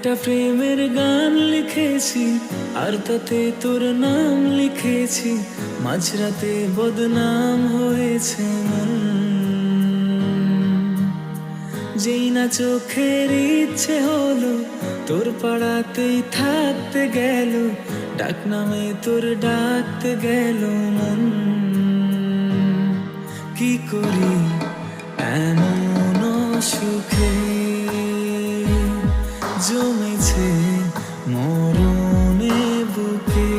একটা প্রেমের গান লিখেছি আর তাতে তোর নাম লিখেছি, মাঝরাতে বদনাম হয়েছে মন। যেই না চোখের ইচ্ছে হলো তোর পাড়াতেই থাকতে গেল, ডাক নামে তোর ডাকতে গেল মন। কি করি এমন সুখে জমেছে মরণে বুকে।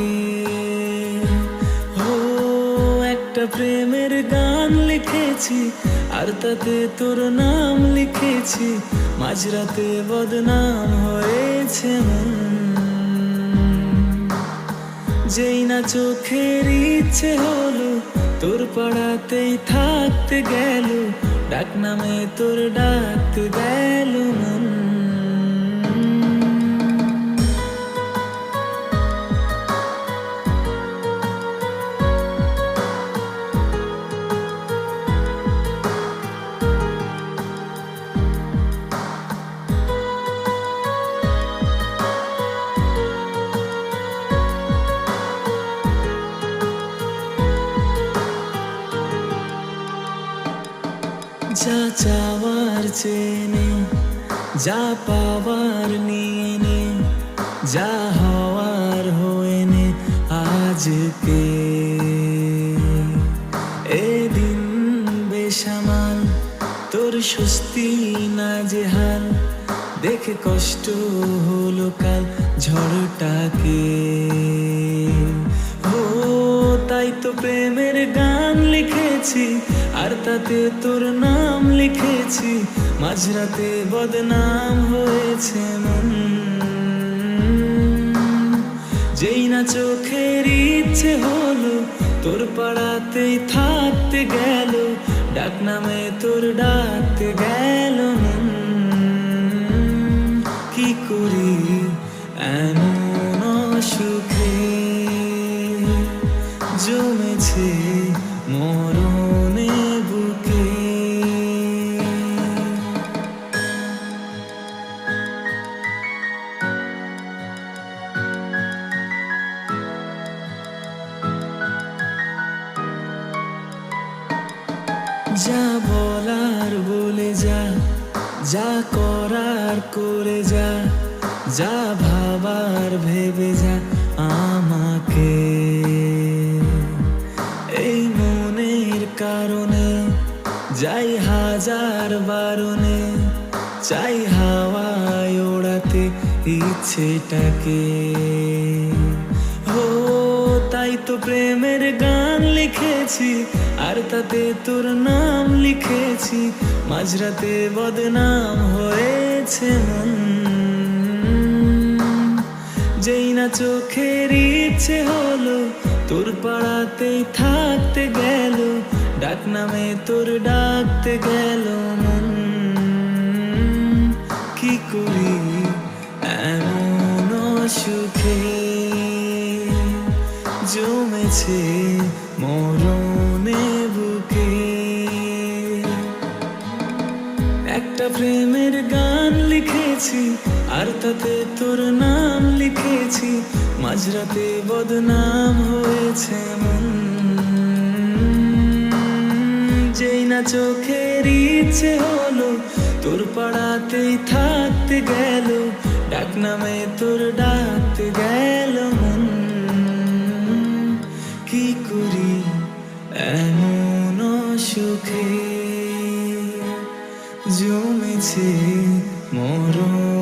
ও একটা প্রেমের গান লিখেছি আর তাতে তোর নাম লিখেছি, মাঝরাতে বদনাম হয়েছে মন। যেই না চোখের ইচ্ছে হলো তোর পাড়াতেই থাকতে গেল, ডাক নামে তোর ডাকতে গেল মন। যা চাওয়ার চেনে, যা পাওয়ার নিয়ে নে, যা হওয়ার হয়ে নে আজকে। এদিন বেসামাল তোর স্বস্তি না যে হাল, দেখে কষ্ট হলো কাল ঝড়টাকে। ও তাই তো প্রেমের গান লিখেছি আর তাতে তোর নাম লিখেছি, মাঝরাতে বদনাম হয়েছে মন। যেই না চোখের ইচ্ছে হলো তোর পাড়াতেই থাকতে গেল, ডাক নামে তোর ডাকতে গেল মন। কি করি এমন সুখে জমেছে মরণে বুকে। যা বলার বলে যা, যা করার করে যা, যা ভাবার ভেবে যা আমাকে। এই মনের কারণে যাই হাজার বারণে, চাই হাওয়ায় ওড়াতে ইচ্ছেটাকে। ও তাই তো প্রেমের গান লিখেছি আর তাতে তোর নাম লিখেছি, মাঝরাতে বদনাম হয়েছে মন। যেই না চোখের ইচ্ছে হলো তোর পাড়াতেই থাকতে গেল, ডাক নামে তোর ডাকতে গেল মন। কি করি এমন সুখে জমেছে মরণে বুকে। একটা প্রেমের গান লিখেছি আর তাতে তোর নাম লিখেছি, মাঝরাতে বদনাম হয়েছে মন। যেই না চোখের ইচ্ছে হলো তোর পাড়াতেই থাকতে গেল, ডাক নামে তোর ডাকতে গেল মন। কি করি এমন সুখে জমেছে মরণ।